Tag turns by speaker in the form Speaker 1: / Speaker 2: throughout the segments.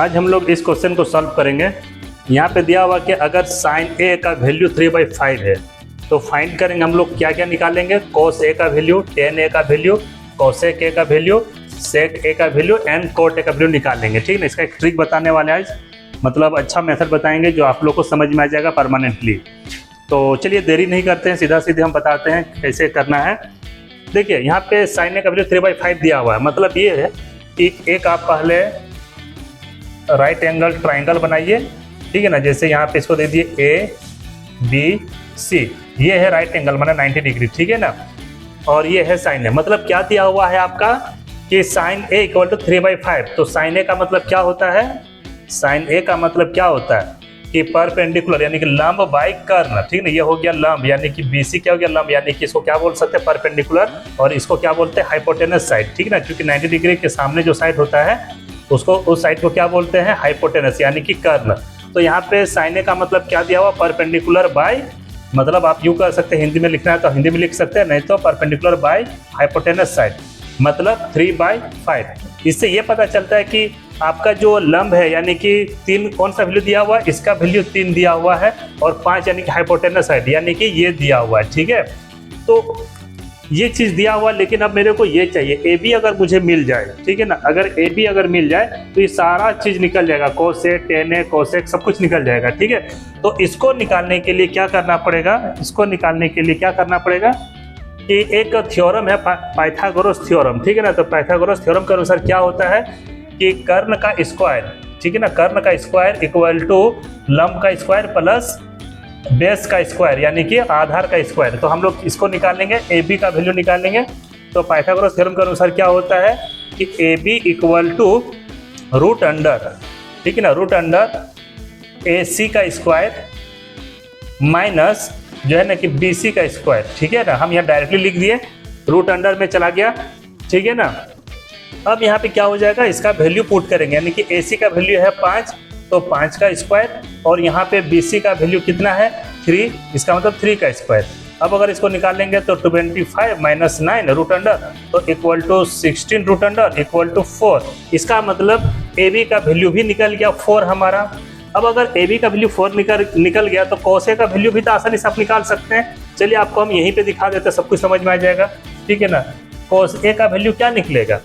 Speaker 1: आज हम लोग इस क्वेश्चन को सॉल्व करेंगे। यहाँ पे दिया हुआ कि अगर साइन ए का वैल्यू 3/5 है तो फाइंड करेंगे हम लोग क्या क्या निकालेंगे। कोस ए का वैल्यू, टेन ए का वैल्यू, कोसेक ए का वैल्यू, सेक ए का वैल्यू एंड कोट ए का वैल्यू निकालेंगे। ठीक है ना, इसका एक ट्रिक बताने वाले आज, मतलब अच्छा मेथड बताएंगे जो आप लोग को समझ में आ जाएगा परमानेंटली। तो चलिए देरी नहीं करते हैं, सीधा सीधे हम बताते हैं कैसे करना है। देखिए यहाँ पे साइन ए का वैल्यू 3/5 दिया हुआ है, मतलब ये है कि एक आप पहले राइट एंगल ट्राइंगल बनाइए। ठीक है ना, जैसे यहाँ पे इसको दे दिए ABC, ये है राइट एंगल माना 90 डिग्री। ठीक है ना, और ये है साइन ए। मतलब क्या दिया हुआ है आपका कि साइन ए इक्वल टू 3/5। तो साइन ए का मतलब क्या होता है, साइन ए का मतलब क्या होता है कि परपेंडिकुलर यानी कि लंब बाई कर्न। ठीक है ना, ये हो गया लंब, यानी कि BC क्या हो गया लंब, यानी कि इसको क्या बोल सकते हैं परपेंडिकुलर, और इसको क्या बोलते हैं हाइपोटेनस साइड। ठीक है ना, क्योंकि 90 डिग्री के सामने जो साइड होता है उसको, उस साइड को क्या बोलते हैं हाइपोटेनस यानी कि कर्न। तो यहाँ पे साइन ए का मतलब क्या दिया हुआ परपेंडिकुलर बाय, मतलब आप यूँ कर सकते हैं, हिंदी में लिखना है तो हिंदी में लिख सकते हैं, नहीं तो परपेंडिकुलर बाय हाइपोटेनस साइड, मतलब 3/5। इससे ये पता चलता है कि आपका जो लंब है यानी कि 3 कौन सा वैल्यू दिया हुआ है, इसका वैल्यू 3 दिया हुआ है, और 5 यानी कि हाइपोटेनस साइड यानी कि ये दिया हुआ है। ठीक है, तो ये चीज़ दिया हुआ, लेकिन अब मेरे को ये चाहिए AB अगर मुझे मिल जाए। ठीक है ना, अगर AB अगर मिल जाए तो ये सारा चीज़ निकल जाएगा, कोसेक, टेन ए, कोसेक सब कुछ निकल जाएगा। ठीक है, तो इसको निकालने के लिए क्या करना पड़ेगा, इसको निकालने के लिए क्या करना पड़ेगा कि एक थ्योरम है पाइथागोरस थ्योरम। ठीक है ना, तो पाइथागोरस थ्योरम के अनुसार क्या होता है कि कर्ण का स्क्वायर, ठीक है ना, कर्ण का स्क्वायर इक्वल टू लंब का स्क्वायर प्लस बेस का स्क्वायर यानी कि आधार का स्क्वायर। तो हम लोग इसको निकालेंगे, AB का वैल्यू निकालेंगे। तो पाइथागोरस थ्योरम के अनुसार क्या होता है कि AB equal to root under, ठीक है ना, रूट अंडर AC का स्क्वायर माइनस जो है ना कि BC का स्क्वायर। ठीक है ना, हम यहाँ डायरेक्टली लिख दिए, रूट अंडर में चला गया। ठीक है ना, अब यहाँ पे क्या हो जाएगा, इसका वैल्यू पुट करेंगे, यानी कि AC का वैल्यू है 5, तो 5 का स्क्वायर, और यहाँ पे BC का वैल्यू कितना है 3, इसका मतलब 3 का स्क्वायर। अब अगर इसको निकालेंगे तो 25 माइनस 9 रूट अंडर, तो equal to 16 root under equal to 4। इसका मतलब AB का वैल्यू भी निकल गया 4 हमारा। अब अगर AB का वैल्यू 4 निकल गया तो cos A का वैल्यू भी तो आसानी से आप निकाल सकते हैं। चलिए आपको हम यहीं पे दिखा देते हैं, सब कुछ समझ में आ जाएगा। ठीक है ना, cos A का वैल्यू क्या निकलेगा,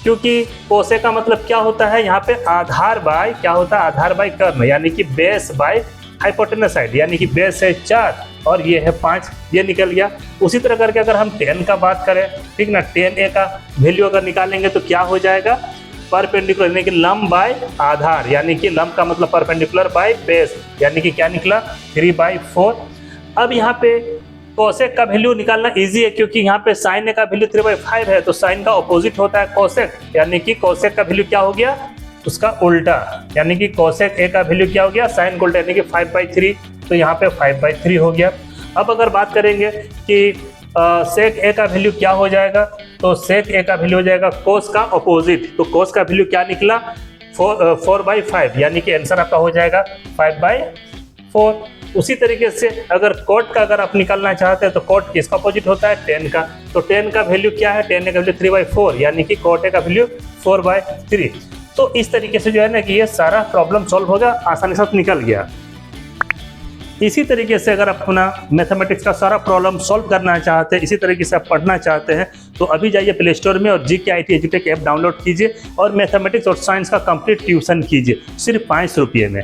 Speaker 1: क्योंकि cos A का मतलब क्या होता है, यहाँ पे आधार बाय क्या होता है, आधार बाय कर्न, यानी कि बेस बाय हाइपोटेनस साइड, यानी कि बेस है 4 और ये है 5, ये निकल गया। उसी तरह करके अगर हम 10 का बात करें, ठीक ना, 10A का वैल्यू अगर निकालेंगे तो क्या हो जाएगा, परपेंडिकुलर यानी कि लंब बाय आधार, यानी कि लंब का मतलब परपेंडिकुलर बाय बेस, यानी कि क्या निकला 3/4। अब यहाँ पे कोसेक का वैल्यू निकालना इजी है, क्योंकि यहाँ पे साइन ए का वैल्यू 3/5 है, तो साइन का ऑपोजिट होता है कोसेक, यानी कि कोसेक का वैल्यू क्या हो गया, उसका उल्टा, यानी कि कोसेक ए का वैल्यू क्या हो गया, साइन का उल्टा, यानी कि 5/3, तो यहाँ पे 5/3 हो गया। अब अगर बात करेंगे कि सेक ए का वैल्यू क्या हो जाएगा, तो सेक ए का वैल्यू हो जाएगा कोस का ऑपोजिट, तो कोस का वैल्यू क्या निकला 4/5, यानी कि आंसर आपका हो जाएगा 5/4। उसी तरीके से अगर कोट का अगर आप निकालना चाहते हैं तो कोट किसका अपोजिट होता है, 10 का, तो 10 का वैल्यू क्या है, 10 का वैल्यू 3/4, यानी कि कोट ए का वैल्यू 4/3। तो इस तरीके से जो है ना कि ये सारा प्रॉब्लम सॉल्व हो गया, आसानी से निकल गया। इसी तरीके से अगर आप अपना मैथमेटिक्स का सारा प्रॉब्लम सॉल्व करना चाहते हैं, इसी तरीके से आप पढ़ना चाहते हैं, तो अभी जाइए प्ले स्टोर में और GKIT एजुटेक ऐप डाउनलोड कीजिए और मैथमेटिक्स और साइंस का कंप्लीट ट्यूशन कीजिए सिर्फ 5 रुपये में।